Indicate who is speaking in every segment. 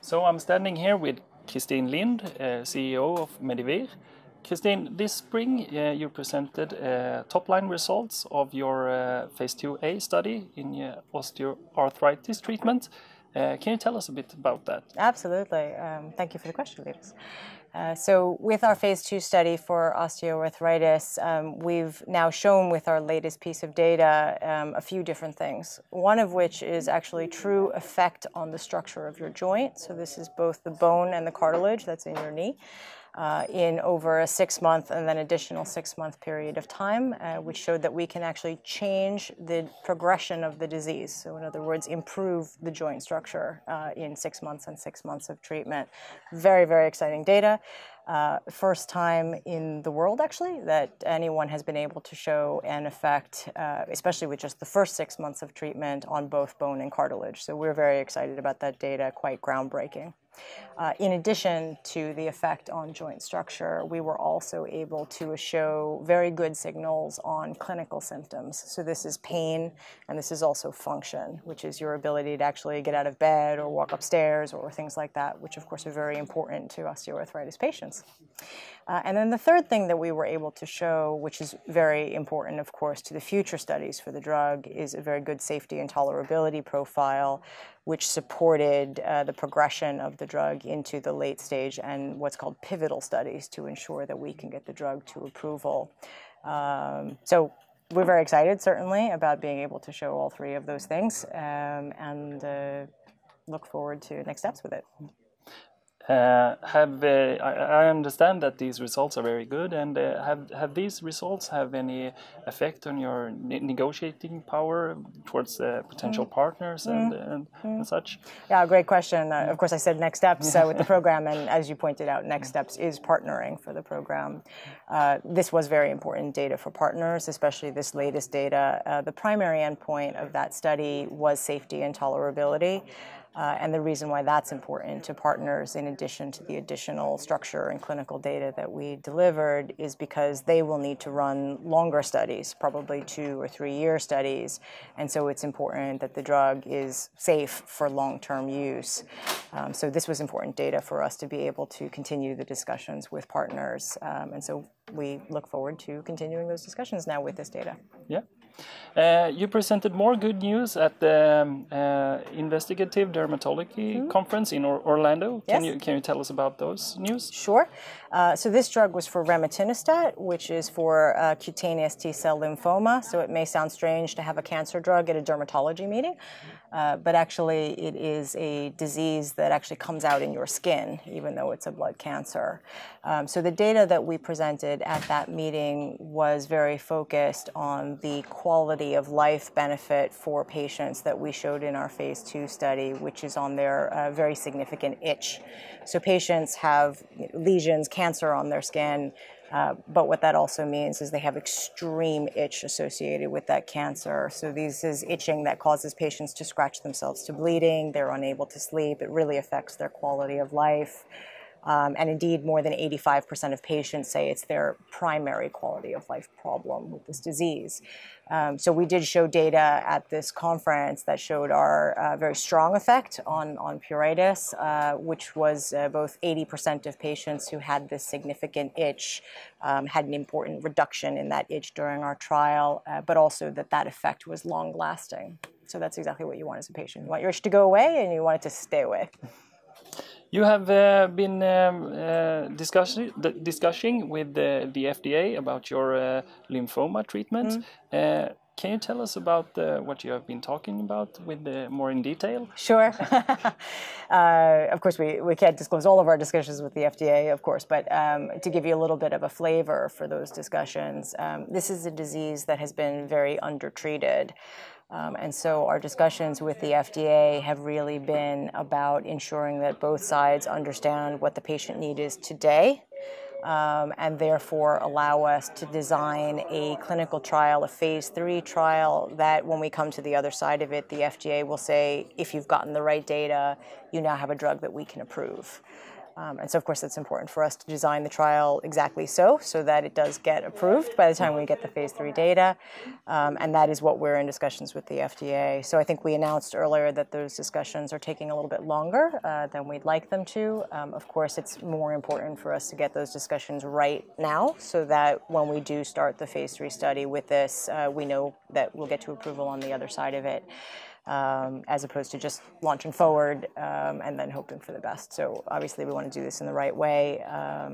Speaker 1: So I'm standing here with Christine Lind, CEO of Medivir. Christine, this spring you presented top-line results of your phase 2A study in osteoarthritis treatment. Can you tell us a bit about that?
Speaker 2: Absolutely. Thank you for the question, Linus. So with our phase 2 study for osteoarthritis, we've now shown with our latest piece of data a few different things. One of which is actually true effect on the structure of your joint. So this is both the bone and the cartilage that's in your knee. In over a 6-month and then additional 6-month period of time, which showed that we can actually change the progression of the disease. So in other words, improve the joint structure in 6 months and 6 months of treatment. Very, very exciting data. First time in the world, actually, that anyone has been able to show an effect, especially with just the first 6 months of treatment on both bone and cartilage. So we're very excited about that data, quite groundbreaking. In addition to the effect on joint structure, we were also able to show very good signals on clinical symptoms. So this is pain, and this is also function, which is your ability to actually get out of bed or walk upstairs or things like that, which of course are very important to osteoarthritis patients. And then the third thing that we were able to show, which is very important, of course, to the future studies for the drug, is a very good safety and tolerability profile, which supported the progression of the drug into the late stage and what's called pivotal studies to ensure that we can get the drug to approval. So we're very excited, certainly, about being able to show all three of those things and look forward to next steps with it.
Speaker 1: I understand that these results are very good, and have these results have any effect on your negotiating power towards potential partners and such?
Speaker 2: Yeah, great question. Of course, I said next steps with the program, and as you pointed out, next steps is partnering for the program. This was very important data for partners, especially this latest data. The primary endpoint of that study was safety and tolerability. And the reason why that's important to partners, in addition to the additional structure and clinical data that we delivered, is because they will need to run longer studies, probably 2 or 3 year studies. And so it's important that the drug is safe for long-term use. So this was important data for us to be able to continue the discussions with partners. And so we look forward to continuing those discussions now with this data.
Speaker 1: Yeah. You presented more good news at the Investigative Dermatology Conference in Orlando.
Speaker 2: Yes.
Speaker 1: Can you tell us about those news?
Speaker 2: Sure. So this drug was for remetinostat, which is for cutaneous T-cell lymphoma. So it may sound strange to have a cancer drug at a dermatology meeting, but actually it is a disease that actually comes out in your skin, even though it's a blood cancer. So the data that we presented at that meeting was very focused on the quality of life benefit for patients that we showed in our phase 2 study, which is on their very significant itch. So patients have lesions, cancer on their skin, but what that also means is they have extreme itch associated with that cancer. So this is itching that causes patients to scratch themselves to bleeding. They're unable to sleep. It really affects their quality of life. And indeed, more than 85% of patients say it's their primary quality of life problem with this disease. So we did show data at this conference that showed our very strong effect on pruritus, which was both 80% of patients who had this significant itch had an important reduction in that itch during our trial, but also that effect was long-lasting. So that's exactly what you want as a patient. You want your itch to go away, and you want it to stay away.
Speaker 1: You have been discussing with the FDA about your lymphoma treatment. Can you tell us about what you have been talking about with more in detail?
Speaker 2: Sure. Of course, we can't disclose all of our discussions with the FDA, of course, but to give you a little bit of a flavor for those discussions, this is a disease that has been very undertreated. And so our discussions with the FDA have really been about ensuring that both sides understand what the patient need is today, and therefore allow us to design a clinical trial, a phase 3 trial, that when we come to the other side of it, the FDA will say, if you've gotten the right data, you now have a drug that we can approve. And so, of course, it's important for us to design the trial exactly so that it does get approved by the time we get the phase 3 data. And that is what we're in discussions with the FDA. So I think we announced earlier that those discussions are taking a little bit longer than we'd like them to. Of course, it's more important for us to get those discussions right now so that when we do start the phase 3 study with this, we know that we'll get to approval on the other side of it. As opposed to just launching forward and then hoping for the best. So obviously we want to do this in the right way.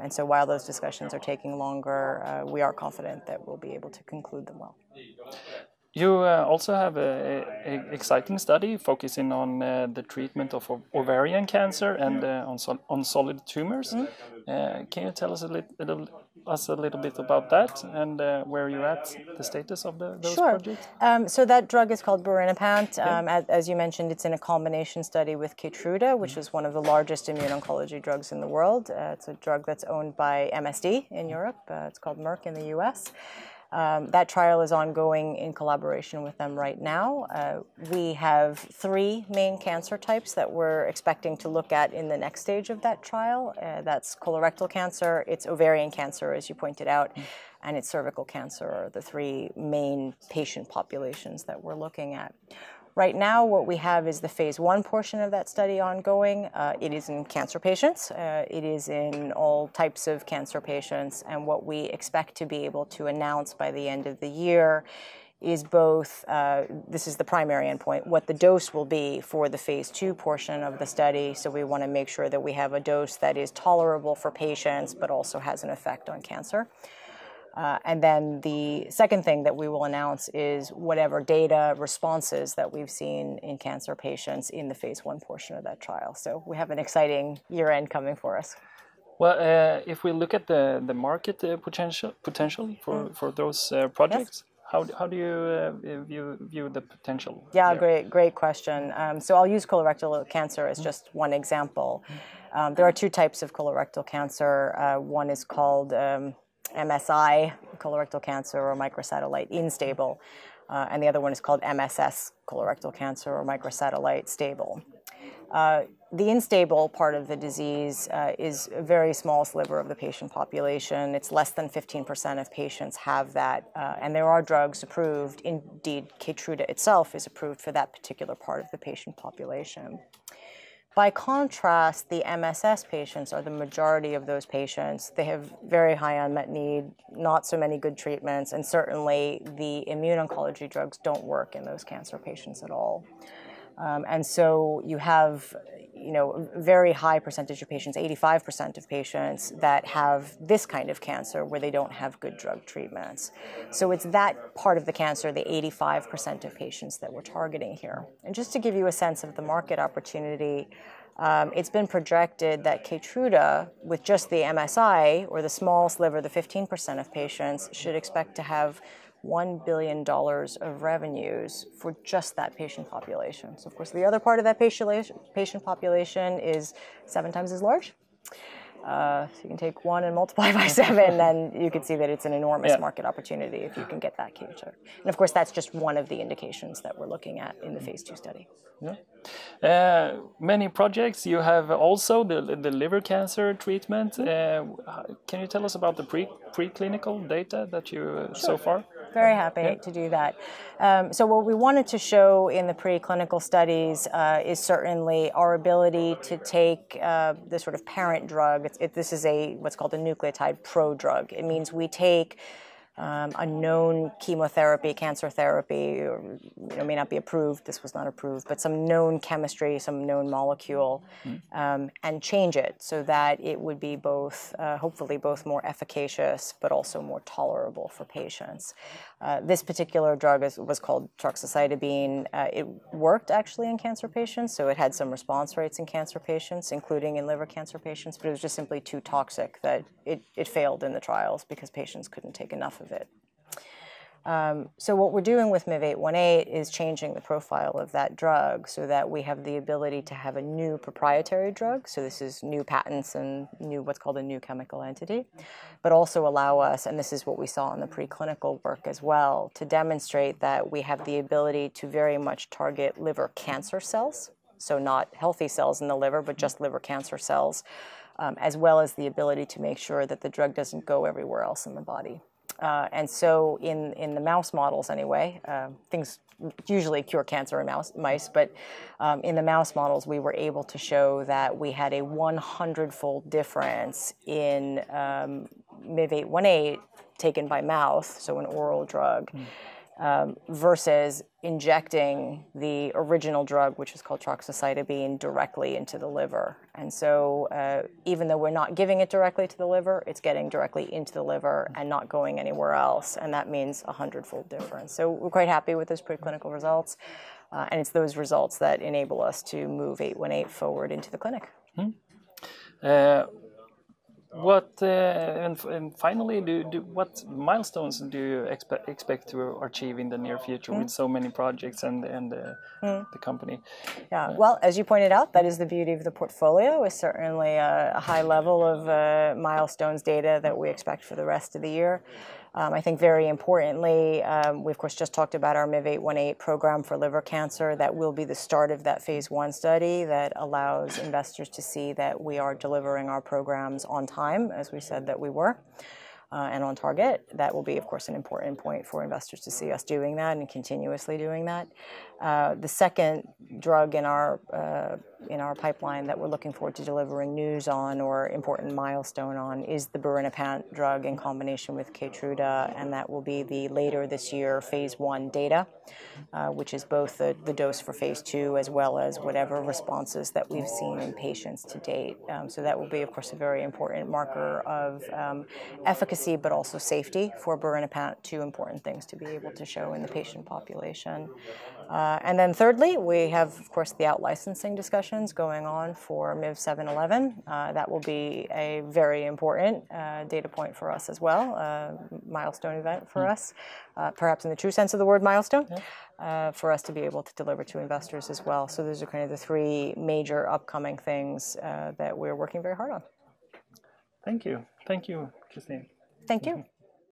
Speaker 2: And so while those discussions are taking longer, we are confident that we'll be able to conclude them well.
Speaker 1: You also have an exciting study focusing on the treatment of ovarian cancer and on solid tumors. Can you tell us a little bit about that and where you're at, the status of those projects?
Speaker 2: So that drug is called birinapant. As you mentioned, it's in a combination study with Keytruda, which is one of the largest immuno-oncology drugs in the world. It's a drug that's owned by MSD in Europe. It's called Merck in the US. That trial is ongoing in collaboration with them right now. We have 3 main cancer types that we're expecting to look at in the next stage of that trial. That's colorectal cancer, it's ovarian cancer, as you pointed out, and it's cervical cancer are the 3 main patient populations that we're looking at. Right now, what we have is the phase 1 portion of that study ongoing. It is in cancer patients. It is in all types of cancer patients. And what we expect to be able to announce by the end of the year is both, this is the primary endpoint, what the dose will be for the phase 2 portion of the study. So we want to make sure that we have a dose that is tolerable for patients, but also has an effect on cancer. And then the second thing that we will announce is whatever data responses that we've seen in cancer patients in the phase 1 portion of that trial. So we have an exciting year-end coming for us.
Speaker 1: Well, if we look at the market potential for those projects, how do you view the potential?
Speaker 2: Yeah, great question. So I'll use colorectal cancer as just one example. There are 2 types of colorectal cancer. One is called MSI, colorectal cancer, or microsatellite unstable, and the other one is called MSS, colorectal cancer, or microsatellite stable. The unstable part of the disease is a very small sliver of the patient population. It's less than 15% of patients have that, and there are drugs approved. Indeed, Keytruda itself is approved for that particular part of the patient population. By contrast, the MSS patients are the majority of those patients. They have very high unmet need, not so many good treatments, and certainly the immune-oncology drugs don't work in those cancer patients at all. And so you have, a very high percentage of patients, 85% of patients, that have this kind of cancer where they don't have good drug treatments. So it's that part of the cancer, the 85% of patients, that we're targeting here. And just to give you a sense of the market opportunity, it's been projected that Keytruda, with just the MSI, or the small sliver, the 15% of patients, should expect to have $1 billion of revenues for just that patient population. So, of course, the other part of that patient population is 7 times as large. So you can take 1 and multiply by 7, and you can see that it's an enormous market opportunity if you can get that cancer. And, of course, that's just one of the indications that we're looking at in the phase 2 study.
Speaker 1: Many projects. You have also the liver cancer treatment. Can you tell us about the preclinical data that you so far?
Speaker 2: Very happy to do that. So what we wanted to show in the preclinical studies is certainly our ability to take the sort of parent drug. This is what's called a nucleotide prodrug. It means we take a known chemotherapy, cancer therapy, or may not be approved, this was not approved, but some known chemistry, some known molecule, and change it so that it would be both, hopefully both more efficacious, but also more tolerable for patients. This particular drug was called troxacitabine. It worked actually in cancer patients, so it had some response rates in cancer patients, including in liver cancer patients, but it was just simply too toxic that it failed in the trials because patients couldn't take enough of it. So what we're doing with MIV-818 is changing the profile of that drug so that we have the ability to have a new proprietary drug. So this is new patents and what's called a new chemical entity, but also allow us, and this is what we saw in the preclinical work as well, to demonstrate that we have the ability to very much target liver cancer cells. so not healthy cells in the liver, but just liver cancer cells, as well as the ability to make sure that the drug doesn't go everywhere else in the body. And so in the mouse models anyway, things usually cure cancer in mice, but in the mouse models, we were able to show that we had a 100-fold difference in MIV-818 taken by mouth, so an oral drug, versus injecting the original drug, which is called troxacitabine, directly into the liver. And so even though we're not giving it directly to the liver, it's getting directly into the liver and not going anywhere else. And that means a 100-fold difference. So we're quite happy with those preclinical results. And it's those results that enable us to move 818 forward into the clinic.
Speaker 1: And finally, what milestones do you expect to achieve in the near future with so many projects and the company?
Speaker 2: Yeah, well, as you pointed out, that is the beauty of the portfolio. Is certainly a high level of milestones data that we expect for the rest of the year. I think very importantly, we of course just talked about our MIV-818 program for liver cancer. That will be the start of that phase 1 study that allows investors to see that we are delivering our programs on time, as we said that we were, and on target. That will be, of course, an important point for investors to see us doing that and continuously doing that. The second drug in our pipeline that we're looking forward to delivering news on or important milestone on is the birinapant drug in combination with Keytruda, and that will be the later this year phase 1 data, which is both the dose for phase 2 as well as whatever responses that we've seen in patients to date. So that will be, of course, a very important marker of efficacy, but also safety for birinapant, two important things to be able to show in the patient population. And then thirdly, we have, of course, the out-licensing discussions going on for MIV-711. That will be a very important data point for us as well, milestone event for us, perhaps in the true sense of the word milestone, for us to be able to deliver to investors as well. So those are kind of the three major upcoming things that we're working very hard on.
Speaker 1: Thank you. Thank you, Christine.
Speaker 2: Thank you.